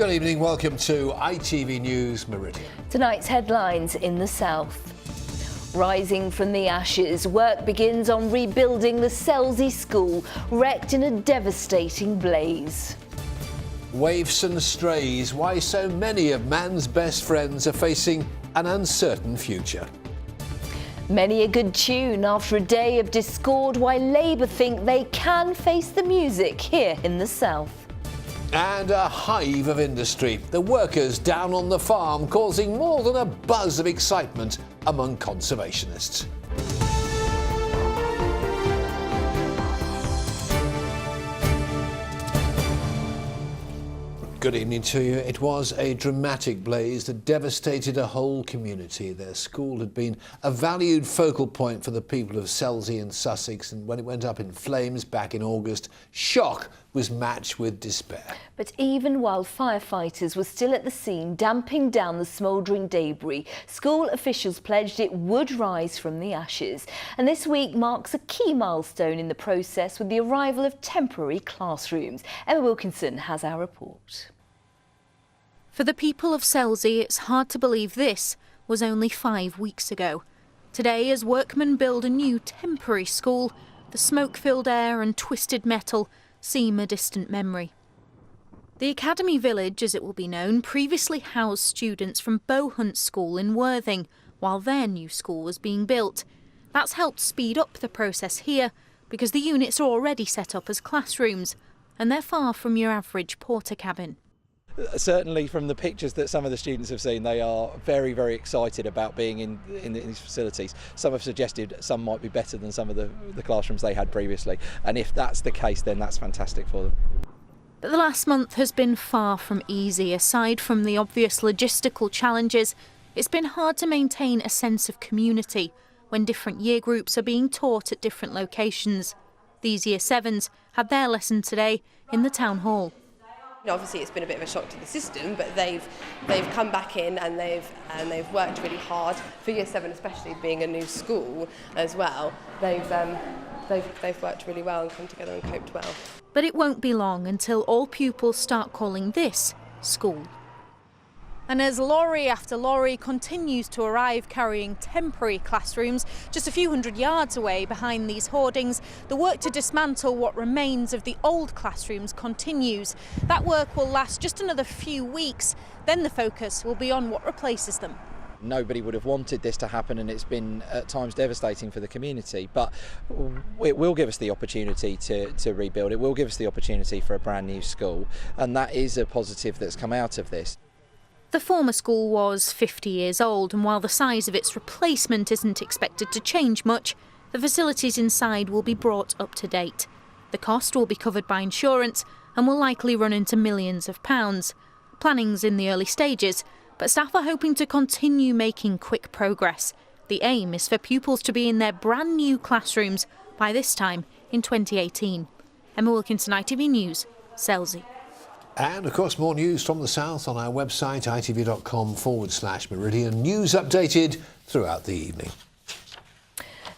Good evening, welcome to ITV News Meridian. Tonight's headlines in the south. Rising from the ashes, work begins on rebuilding the Selsey School, wrecked in a devastating blaze. Waifs and strays, why so many of man's best friends are facing an uncertain future. Many a good tune after a day of discord, why Labour think they can face the music here in the south. And a hive of industry, the workers down on the farm causing more than a buzz of excitement among conservationists. Good evening to you. It was a dramatic blaze that devastated a whole community. Their school had been a valued focal point for the people of Selsey and Sussex, and when it went up in flames back in August, shock was matched with despair. But even while firefighters were still at the scene, damping down the smouldering debris, school officials pledged it would rise from the ashes. And this week marks a key milestone in the process with the arrival of temporary classrooms. Emma Wilkinson has our report. For the people of Selsey, it's hard to believe this was only 5 weeks ago. Today, as workmen build a new temporary school, the smoke-filled air and twisted metal seem a distant memory. The Academy Village, as it will be known, previously housed students from Bowhunt School in Worthing, while their new school was being built. That's helped speed up the process here, because the units are already set up as classrooms, and they're far from your average porter cabin. Certainly from the pictures that some of the students have seen, they are very, very excited about being in these facilities. Some have suggested some might be better than some of the classrooms they had previously, and if that's the case, then that's fantastic for them. But the last month has been far from easy. Aside from the obvious logistical challenges, it's been hard to maintain a sense of community when different year groups are being taught at different locations. These Year 7s had their lesson today in the town hall. Obviously it's been a bit of a shock to the system, but they've come back in and they've worked really hard for Year 7, especially being a new school as well. They've worked really well and come together and coped well. But it won't be long until all pupils start calling this school. And as lorry after lorry continues to arrive carrying temporary classrooms, just a few hundred yards away behind these hoardings, the work to dismantle what remains of the old classrooms continues. That work will last just another few weeks, then the focus will be on what replaces them. Nobody would have wanted this to happen, and it's been at times devastating for the community, but it will give us the opportunity to rebuild. It will give us the opportunity for a brand new school, and that is a positive that's come out of this. The former school was 50 years old, and while the size of its replacement isn't expected to change much, the facilities inside will be brought up to date. The cost will be covered by insurance and will likely run into millions of pounds. Planning's in the early stages, but staff are hoping to continue making quick progress. The aim is for pupils to be in their brand new classrooms by this time in 2018. Emma Wilkinson, ITV News, Selsey. And of course, more news from the south on our website, itv.com/Meridian. News updated throughout the evening.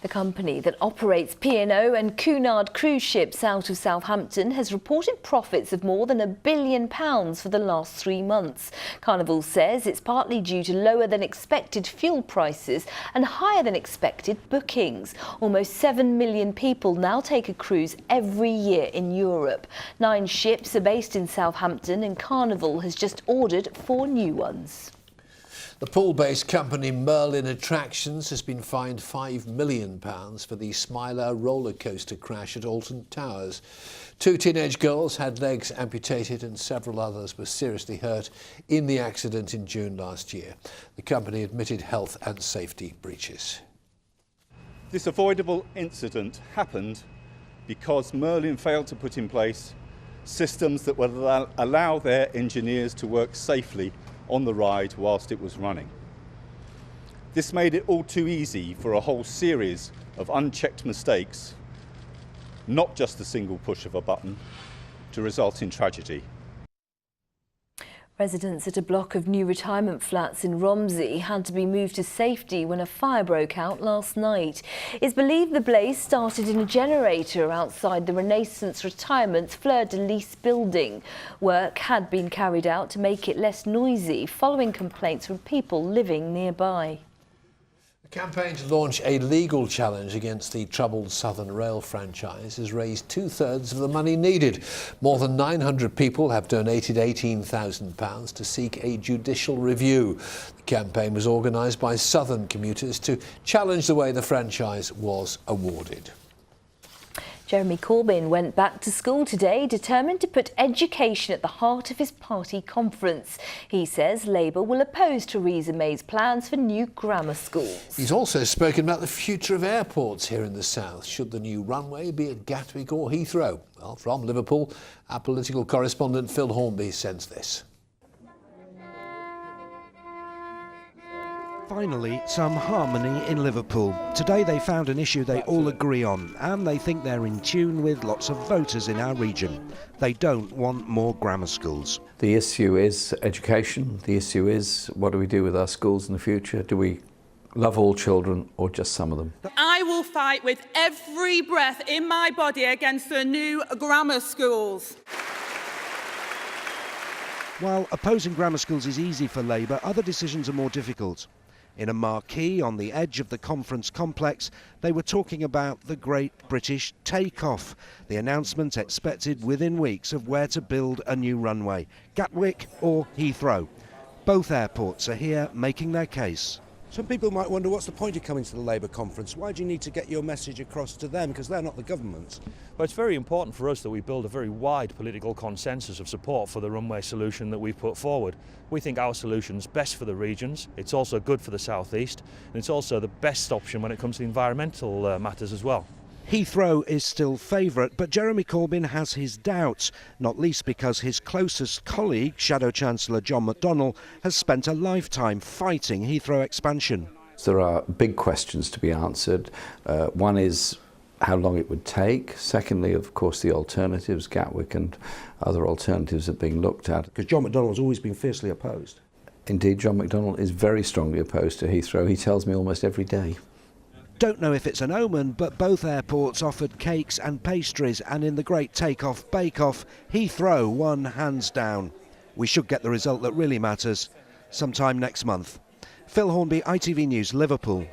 The company that operates P&O and Cunard cruise ships out of Southampton has reported profits of more than £1 billion for the last 3 months. Carnival says it's partly due to lower than expected fuel prices and higher than expected bookings. Almost 7 million people now take a cruise every year in Europe. 9 ships are based in Southampton, and Carnival has just ordered 4 new ones. The pool-based company Merlin Attractions has been fined £5 million for the Smiler roller coaster crash at Alton Towers. 2 teenage girls had legs amputated and several others were seriously hurt in the accident in June last year. The company admitted health and safety breaches. This avoidable incident happened because Merlin failed to put in place systems that would allow their engineers to work safely on the ride whilst it was running. This made it all too easy for a whole series of unchecked mistakes, not just a single push of a button, to result in tragedy. Residents at a block of new retirement flats in Romsey had to be moved to safety when a fire broke out last night. It's believed the blaze started in a generator outside the Renaissance Retirement's fleur-de-lis building. Work had been carried out to make it less noisy following complaints from people living nearby. The campaign to launch a legal challenge against the troubled Southern Rail franchise has raised 2/3 of the money needed. More than 900 people have donated £18,000 to seek a judicial review. The campaign was organised by Southern commuters to challenge the way the franchise was awarded. Jeremy Corbyn went back to school today, determined to put education at the heart of his party conference. He says Labour will oppose Theresa May's plans for new grammar schools. He's also spoken about the future of airports here in the south. Should the new runway be at Gatwick or Heathrow? Well, from Liverpool, our political correspondent Phil Hornby sends this. Finally, some harmony in Liverpool. Today they found an issue they all agree on, and they think they're in tune with lots of voters in our region. They don't want more grammar schools. The issue is education. The issue is, what do we do with our schools in the future? Do we love all children or just some of them? I will fight with every breath in my body against the new grammar schools. While opposing grammar schools is easy for Labour, other decisions are more difficult. In a marquee on the edge of the conference complex, they were talking about the Great British Takeoff, the announcement expected within weeks of where to build a new runway, Gatwick or Heathrow. Both airports are here making their case. Some people might wonder, what's the point of coming to the Labour conference? Why do you need to get your message across to them? Because they're not the government. Well, it's very important for us that we build a very wide political consensus of support for the runway solution that we've put forward. We think our solution's best for the regions, it's also good for the South East, and it's also the best option when it comes to environmental matters as well. Heathrow is still favourite, but Jeremy Corbyn has his doubts, not least because his closest colleague, Shadow Chancellor John McDonnell, has spent a lifetime fighting Heathrow expansion. There are big questions to be answered. One is how long it would take. Secondly, of course, the alternatives, Gatwick and other alternatives are being looked at. Because John McDonnell has always been fiercely opposed. Indeed, John McDonnell is very strongly opposed to Heathrow. He tells me almost every day. Don't know if it's an omen, but both airports offered cakes and pastries, and in the Great Takeoff Bake-Off, Heathrow won hands down. We should get the result that really matters sometime next month. Phil Hornby, ITV News, Liverpool.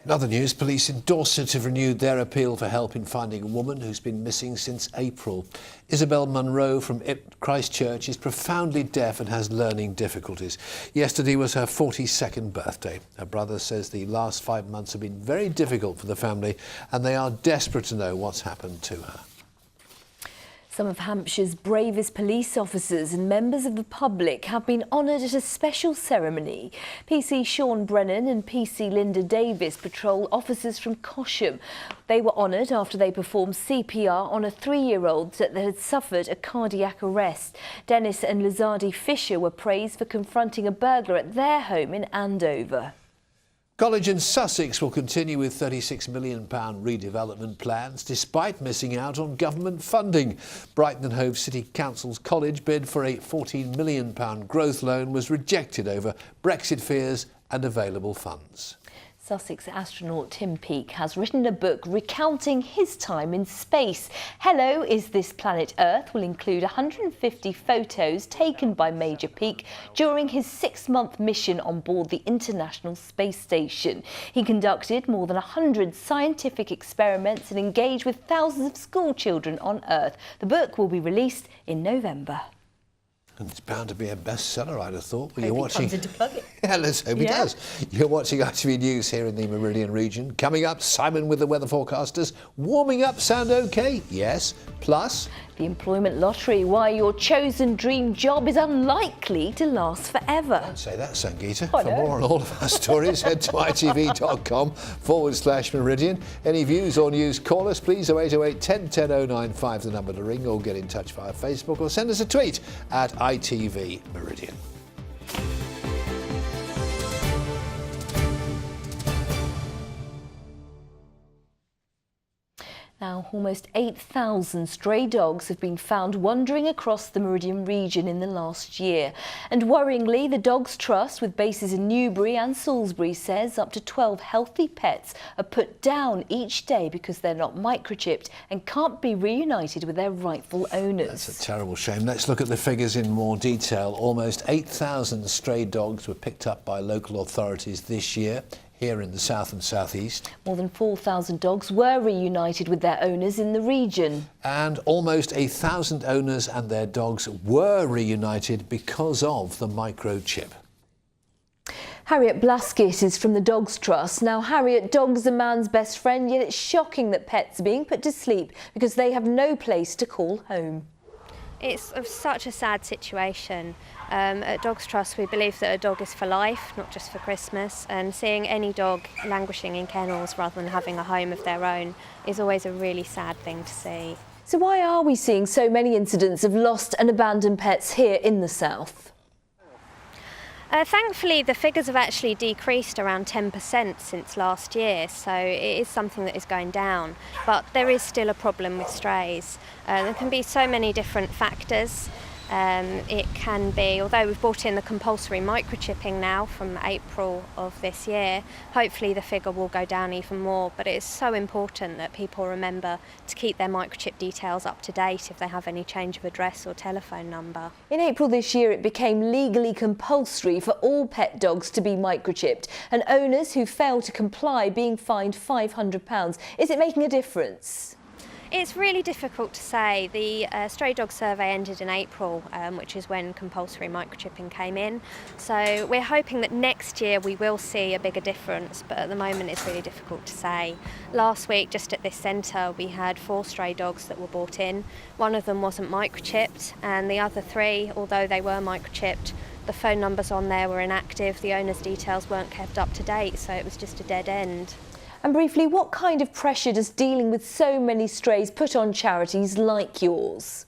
In other news, police in Dorset have renewed their appeal for help in finding a woman who's been missing since April. Isabel Munro from Christchurch is profoundly deaf and has learning difficulties. Yesterday was her 42nd birthday. Her brother says the last 5 months have been very difficult for the family and they are desperate to know what's happened to her. Some of Hampshire's bravest police officers and members of the public have been honoured at a special ceremony. PC Sean Brennan and PC Linda Davis patrol officers from Cosham. They were honoured after they performed CPR on a 3-year-old that had suffered a cardiac arrest. Dennis and Lizardi Fisher were praised for confronting a burglar at their home in Andover. College in Sussex will continue with £36 million redevelopment plans despite missing out on government funding. Brighton and Hove City Council's college bid for a £14 million growth loan was rejected over Brexit fears and available funds. Sussex astronaut Tim Peake has written a book recounting his time in space. Hello, Is This Planet Earth will include 150 photos taken by Major Peake during his 6-month mission on board the International Space Station. He conducted more than 100 scientific experiments and engaged with thousands of school children on Earth. The book will be released in November. And it's bound to be a bestseller, I'd have thought. Well, you're watching. Comes in to plug it. Yeah, let's hope he does. You're watching ITV News here in the Meridian region. Coming up, Simon with the weather forecasters. Warming up sound okay? Yes. Plus, the employment lottery, why your chosen dream job is unlikely to last forever. Don't say that, Sangeeta. For more on all of our stories, head to itv.com/Meridian. Any views or news, call us, please. 0808 10 10 095, the number to ring, or get in touch via Facebook or send us a tweet at ITV Meridian. Now, almost 8,000 stray dogs have been found wandering across the Meridian region in the last year. And worryingly, the Dogs Trust, with bases in Newbury and Salisbury, says up to 12 healthy pets are put down each day because they're not microchipped and can't be reunited with their rightful owners. That's a terrible shame. Let's look at the figures in more detail. Almost 8,000 stray dogs were picked up by local authorities this year, here in the south and southeast. More than 4,000 dogs were reunited with their owners in the region. And almost 1,000 owners and their dogs were reunited because of the microchip. Harriet Blaskett is from the Dogs Trust. Now, Harriet, dogs are man's best friend, yet it's shocking that pets are being put to sleep because they have no place to call home. It's such a sad situation. At Dogs Trust we believe that a dog is for life, not just for Christmas, and seeing any dog languishing in kennels rather than having a home of their own is always a really sad thing to see. So why are we seeing so many incidents of lost and abandoned pets here in the south? Thankfully, the figures have actually decreased around 10% since last year, so it is something that is going down. But there is still a problem with strays. There can be so many different factors. It can be, although we've brought in the compulsory microchipping now from April of this year, hopefully the figure will go down even more. But it is so important that people remember to keep their microchip details up to date if they have any change of address or telephone number. In April this year, it became legally compulsory for all pet dogs to be microchipped, and owners who fail to comply being fined £500. Is it making a difference? It's really difficult to say. The stray dog survey ended in April, which is when compulsory microchipping came in. So we're hoping that next year we will see a bigger difference, but at the moment it's really difficult to say. Last week, just at this centre, we had 4 stray dogs that were brought in. One of them wasn't microchipped, and the other 3, although they were microchipped, the phone numbers on there were inactive, the owner's details weren't kept up to date, so it was just a dead end. And briefly, what kind of pressure does dealing with so many strays put on charities like yours?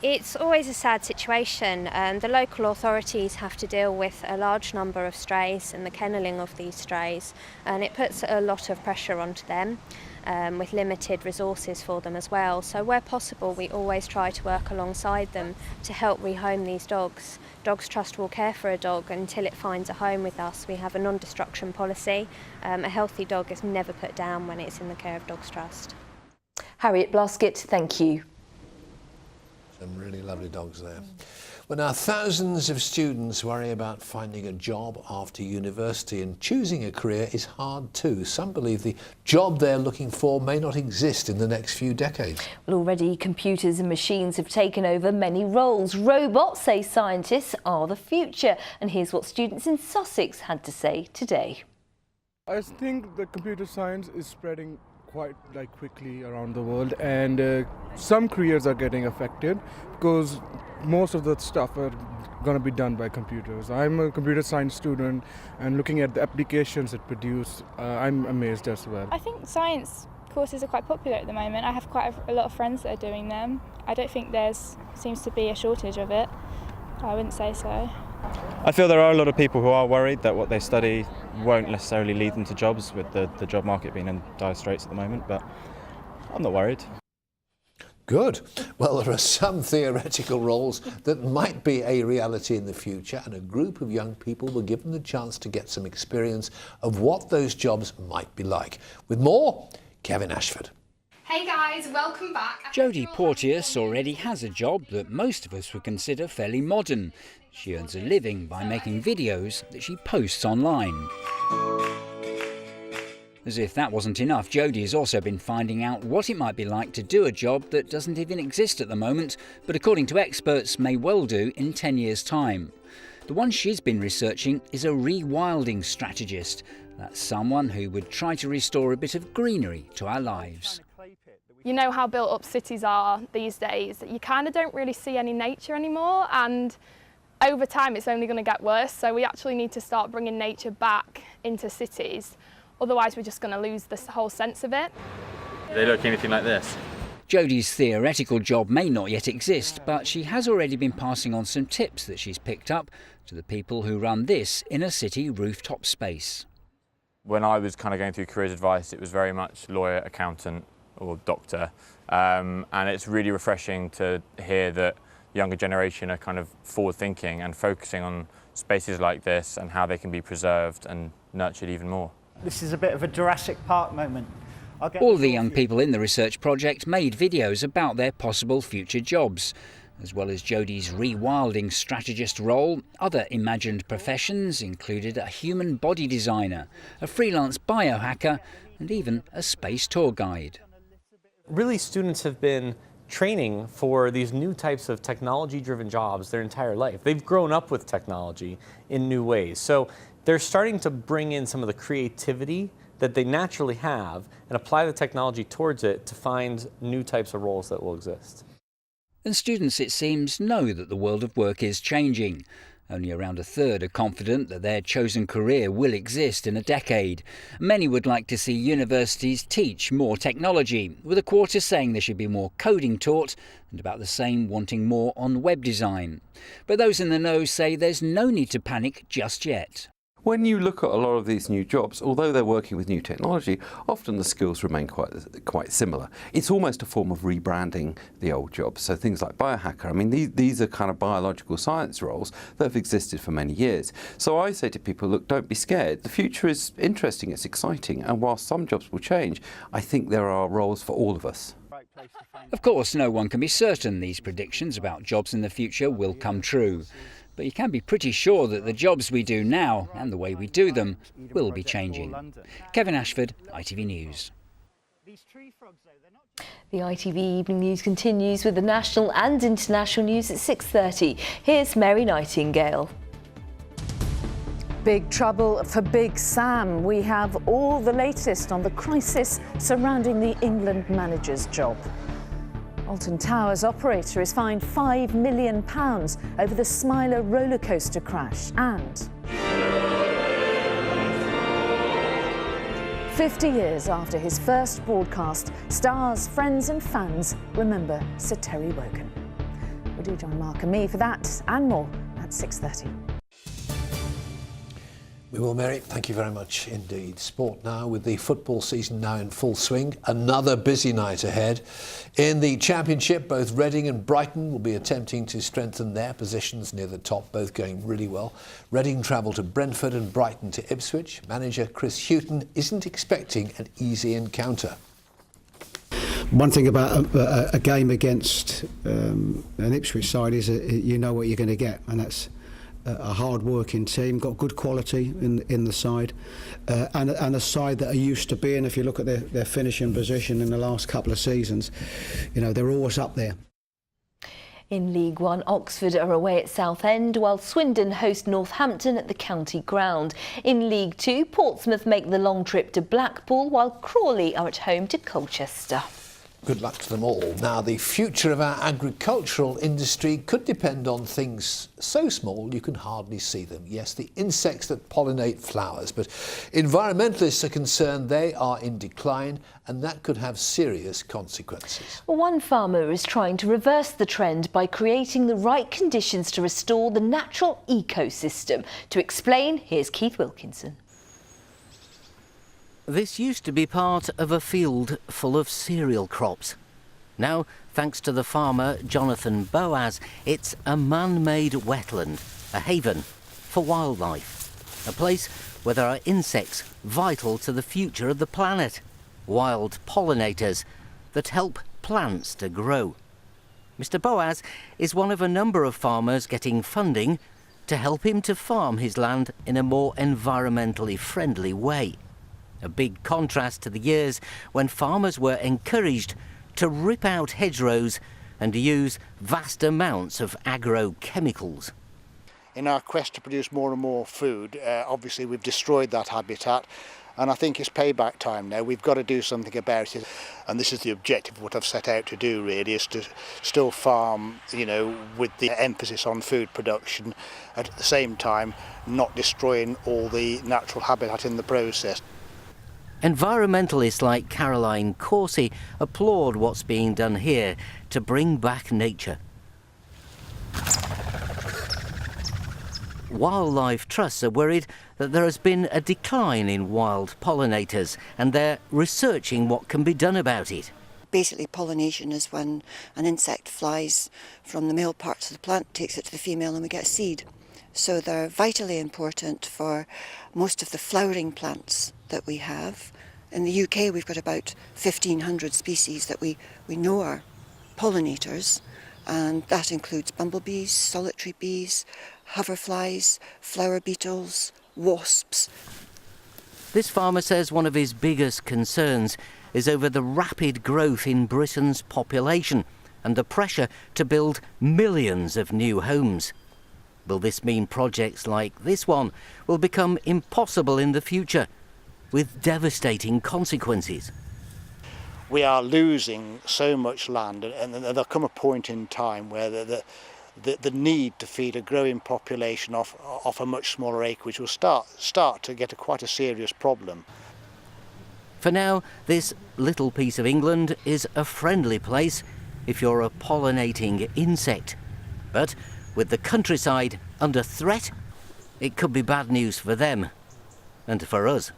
It's always a sad situation. The local authorities have to deal with a large number of strays and the kennelling of these strays, and it puts a lot of pressure onto them, with limited resources for them as well. So where possible, we always try to work alongside them to help rehome these dogs. Dogs Trust will care for a dog until it finds a home with us. We have a non-destruction policy. A healthy dog is never put down when it's in the care of Dogs Trust. Harriet Blaskett, thank you. Some really lovely dogs there. Well, now thousands of students worry about finding a job after university, and choosing a career is hard too. Some believe the job they're looking for may not exist in the next few decades. Well, already computers and machines have taken over many roles. Robots, say scientists, are the future. And here's what students in Sussex had to say today. I think the computer science is spreading quite quickly around the world, and some careers are getting affected because most of the stuff are going to be done by computers. I'm a computer science student, and looking at the applications it produce, I'm amazed as well. I think science courses are quite popular at the moment. I have quite a lot of friends that are doing them. I don't think seems to be a shortage of it. I wouldn't say so. I feel there are a lot of people who are worried that what they study won't necessarily lead them to jobs, with the job market being in dire straits at the moment, but I'm not worried. Good. Well, there are some theoretical roles that might be a reality in the future, and a group of young people were given the chance to get some experience of what those jobs might be like. With more, Kevin Ashford. Hey guys, welcome back. Jodie Porteous already has a job that most of us would consider fairly modern. She earns a living by making videos that she posts online. As if that wasn't enough, Jodie has also been finding out what it might be like to do a job that doesn't even exist at the moment, but according to experts may well do in 10 years' time. The one she's been researching is a rewilding strategist. That's someone who would try to restore a bit of greenery to our lives. You know how built up cities are these days. You kind of don't really see any nature anymore, and over time it's only going to get worse. So we actually need to start bringing nature back into cities. Otherwise we're just going to lose this whole sense of it. Do they look anything like this? Jodie's theoretical job may not yet exist, but she has already been passing on some tips that she's picked up to the people who run this inner city rooftop space. When I was kind of going through careers advice, it was very much lawyer, accountant, or doctor, and it's really refreshing to hear that younger generation are kind of forward-thinking and focusing on spaces like this and how they can be preserved and nurtured even more. This is a bit of a Jurassic Park moment. All of the young people in the research project made videos about their possible future jobs. As well as Jodie's rewilding strategist role, other imagined professions included a human body designer, a freelance biohacker, and even a space tour guide. Really, students have been training for these new types of technology-driven jobs their entire life. They've grown up with technology in new ways. So they're starting to bring in some of the creativity that they naturally have and apply the technology towards it to find new types of roles that will exist. And students, it seems, know that the world of work is changing. Only around a third are confident that their chosen career will exist in a decade. Many would like to see universities teach more technology, with a quarter saying there should be more coding taught and about the same wanting more on web design. But those in the know say there's no need to panic just yet. When you look at a lot of these new jobs, although they're working with new technology, often the skills remain quite similar. It's almost a form of rebranding the old jobs. So things like biohacker, I mean, these are kind of biological science roles that have existed for many years. So I say to people, look, don't be scared. The future is interesting, it's exciting, and while some jobs will change, I think there are roles for all of us. Of course, no one can be certain these predictions about jobs in the future will come true. But you can be pretty sure that the jobs we do now and the way we do them will be changing. Kevin Ashford, ITV News. The ITV Evening News continues with the national and international news at 6:30. Here's Mary Nightingale. Big trouble for Big Sam. We have all the latest on the crisis surrounding the England manager's job. Alton Towers operator is fined £5 million over the Smiler roller coaster crash, and 50 years after his first broadcast, stars, friends and fans remember Sir Terry Wogan. We do join Mark and me for that and more at 6:30. We will, Mary. Thank you very much indeed. Sport now, with the football season now in full swing. Another busy night ahead. In the Championship, both Reading and Brighton will be attempting to strengthen their positions near the top, both going really well. Reading travel to Brentford and Brighton to Ipswich. Manager Chris Hughton isn't expecting an easy encounter. One thing about a game against an Ipswich side is you know what you're going to get, and that's a hard-working team, got good quality in the side, and a side that are used to being, if you look at their finishing position in the last couple of seasons, you know, they're always up there. In League One, Oxford are away at Southend, while Swindon host Northampton at the County Ground. In League Two, Portsmouth make the long trip to Blackpool, while Crawley are at home to Colchester. Good luck to them all. Now, the future of our agricultural industry could depend on things so small you can hardly see them. Yes, the insects that pollinate flowers, but environmentalists are concerned they are in decline, and that could have serious consequences. One farmer is trying to reverse the trend by creating the right conditions to restore the natural ecosystem. To explain, here's Keith Wilkinson. This used to be part of a field full of cereal crops. Now, thanks to the farmer Jonathan Boaz, it's a man-made wetland, a haven for wildlife, a place where there are insects vital to the future of the planet, wild pollinators that help plants to grow. Mr. Boaz is one of a number of farmers getting funding to help him to farm his land in a more environmentally friendly way. A big contrast to the years when farmers were encouraged to rip out hedgerows and use vast amounts of agrochemicals. In our quest to produce more and more food, obviously we've destroyed that habitat, and I think it's payback time now. We've got to do something about it, and this is the objective of what I've set out to do, really, is to still farm, you know, with the emphasis on food production, and at the same time not destroying all the natural habitat in the process. Environmentalists like Caroline Coursey applaud what's being done here to bring back nature. Wildlife trusts are worried that there has been a decline in wild pollinators, and they're researching what can be done about it. Basically, pollination is when an insect flies from the male parts of the plant, takes it to the female, and we get a seed. So they're vitally important for most of the flowering plants that we have. In the UK, we've got about 1,500 species that we know are pollinators, and that includes bumblebees, solitary bees, hoverflies, flower beetles, wasps. This farmer says one of his biggest concerns is over the rapid growth in Britain's population and the pressure to build millions of new homes. Will this mean projects like this one will become impossible in the future, with devastating consequences? We are losing so much land, and there'll come a point in time where the need to feed a growing population off a much smaller acreage will start to get quite a serious problem. For now, this little piece of England is a friendly place if you're a pollinating insect. But with the countryside under threat, it could be bad news for them and for us.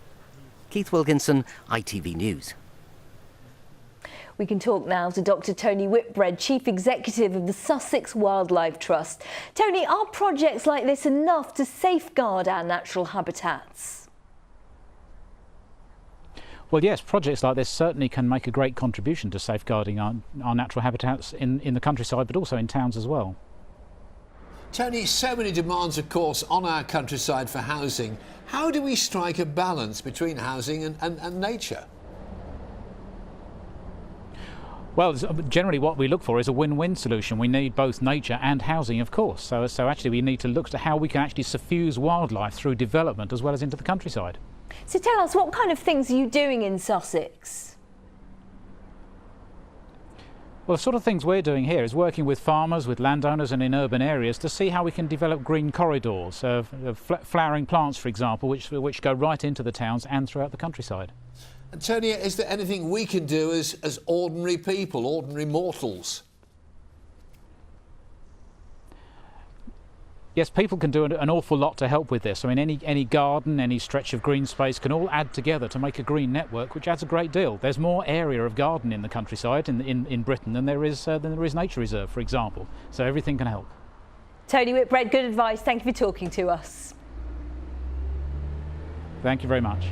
Keith Wilkinson, ITV News. We can talk now to Dr. Tony Whitbread, Chief Executive of the Sussex Wildlife Trust. Tony, are projects like this enough to safeguard our natural habitats? Well, yes, projects like this certainly can make a great contribution to safeguarding our natural habitats in the countryside, but also in towns as well. Tony, so many demands, of course, on our countryside for housing. How do we strike a balance between housing and nature? Well, generally what we look for is a win-win solution. We need both nature and housing, of course. So actually we need to look at how we can actually suffuse wildlife through development as well as into the countryside. So tell us, what kind of things are you doing in Sussex? Well, the sort of things we're doing here is working with farmers, with landowners and in urban areas to see how we can develop green corridors, flowering plants, for example, which go right into the towns and throughout the countryside. And Tony, is there anything we can do as ordinary people, ordinary mortals? Yes, people can do an awful lot to help with this. I mean, any garden, any stretch of green space can all add together to make a green network, which adds a great deal. There's more area of garden in the countryside in Britain than there is nature reserve, for example. So everything can help. Tony Whitbread, good advice. Thank you for talking to us. Thank you very much.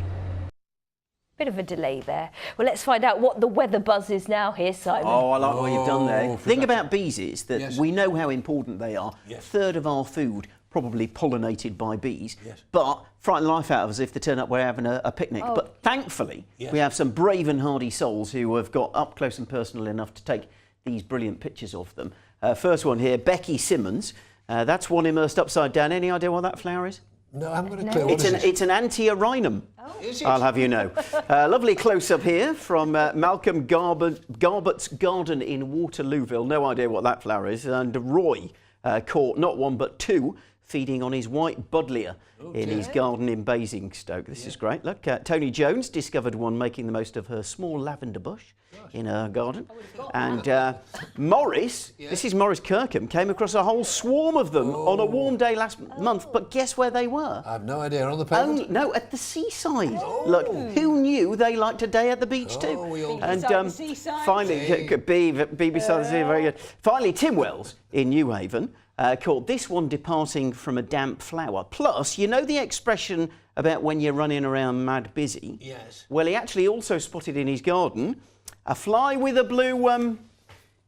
Bit of a delay there. Well, let's find out what the weather buzz is now here, Simon. Oh, I like what you've done there. The thing about bees is that we know how important they are. A third of our food probably pollinated by bees, but frighten the life out of us if they turn up we're having a picnic. Oh. But thankfully, we have some brave and hardy souls who have got up close and personal enough to take these brilliant pictures of them. First one here, Becky Simmons. That's one immersed upside down. Any idea what that flower is? No, I haven't got a clue. It's an Antiarinum. Is it? I'll have you know. Lovely close-up here from Malcolm Garbutt's garden in Waterlooville. No idea what that flower is. And Roy caught not one but two feeding on his white buddleia in his garden in Basingstoke. This is great. Look, Tony Jones discovered one making the most of her small lavender bush in her garden. And Morris, this is Morris Kirkham, came across a whole swarm of them on a warm day last month. But guess where they were? I have no idea. On the pavement? No, at the seaside. Look, who knew they liked a day at the beach too? And finally, be beside the sea, very good. Finally, Tim Wells in New Haven caught this one departing from a damp flower. Plus, you know the expression about when you're running around mad busy? Yes. Well, he actually also spotted in his garden a fly with a blue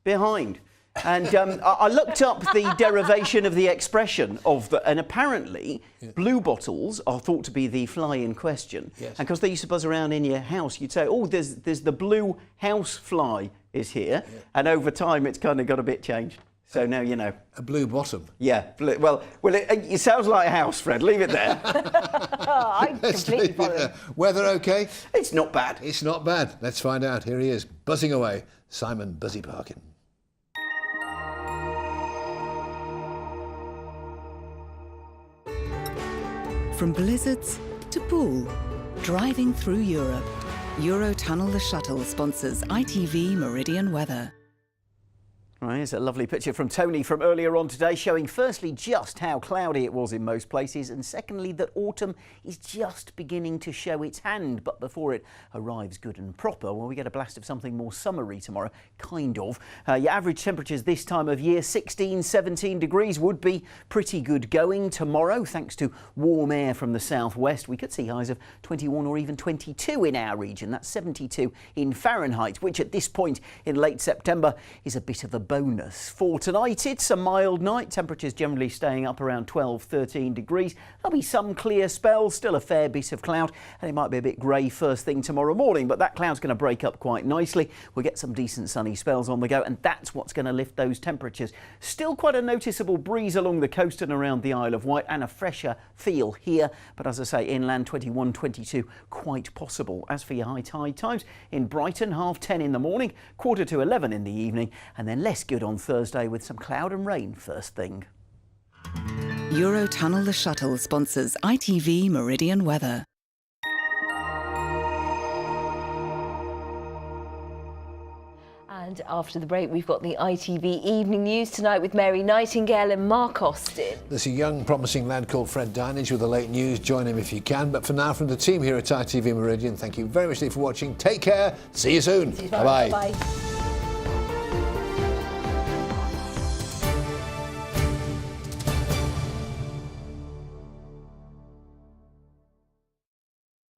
behind. And I looked up the derivation of the expression and apparently blue bottles are thought to be the fly in question. Yes. And because they used to buzz around in your house, you'd say, oh, there's the blue house fly is here. Yeah. And over time, it's kind of got a bit changed. So now you know. A blue bottom. Yeah. Well, it sounds like a house, Fred. Leave it there. I completely follow. Weather okay? It's not bad. It's not bad. Let's find out. Here he is, buzzing away. Simon Buzzy Parkin. From blizzards to pool, driving through Europe. Eurotunnel the Shuttle sponsors ITV Meridian weather. Right, here's a lovely picture from Tony from earlier on today, showing firstly just how cloudy it was in most places, and secondly that autumn is just beginning to show its hand. But before it arrives good and proper, well, we get a blast of something more summery tomorrow, kind of. Your average temperatures this time of year, 16, 17 degrees would be pretty good going tomorrow, thanks to warm air from the southwest. We could see highs of 21 or even 22 in our region. That's 72 in Fahrenheit, which at this point in late September is a bit of a bonus. For tonight, it's a mild night. Temperatures generally staying up around 12, 13 degrees. There'll be some clear spells, still a fair bit of cloud, and it might be a bit grey first thing tomorrow morning, but that cloud's going to break up quite nicely. We'll get some decent sunny spells on the go, and that's what's going to lift those temperatures. Still quite a noticeable breeze along the coast and around the Isle of Wight, and a fresher feel here, but as I say, inland 21, 22, quite possible. As for your high tide times, in Brighton, 10:30 in the morning, 11:45 in the evening, and then less good on Thursday with some cloud and rain first thing. Eurotunnel the Shuttle sponsors ITV Meridian Weather. And after the break, we've got the ITV Evening News tonight with Mary Nightingale and Mark Austin. There's a young, promising lad called Fred Dinage with the late news. Join him if you can. But for now, from the team here at ITV Meridian, thank you very much indeed for watching. Take care. See you soon. Bye-bye. Bye-bye.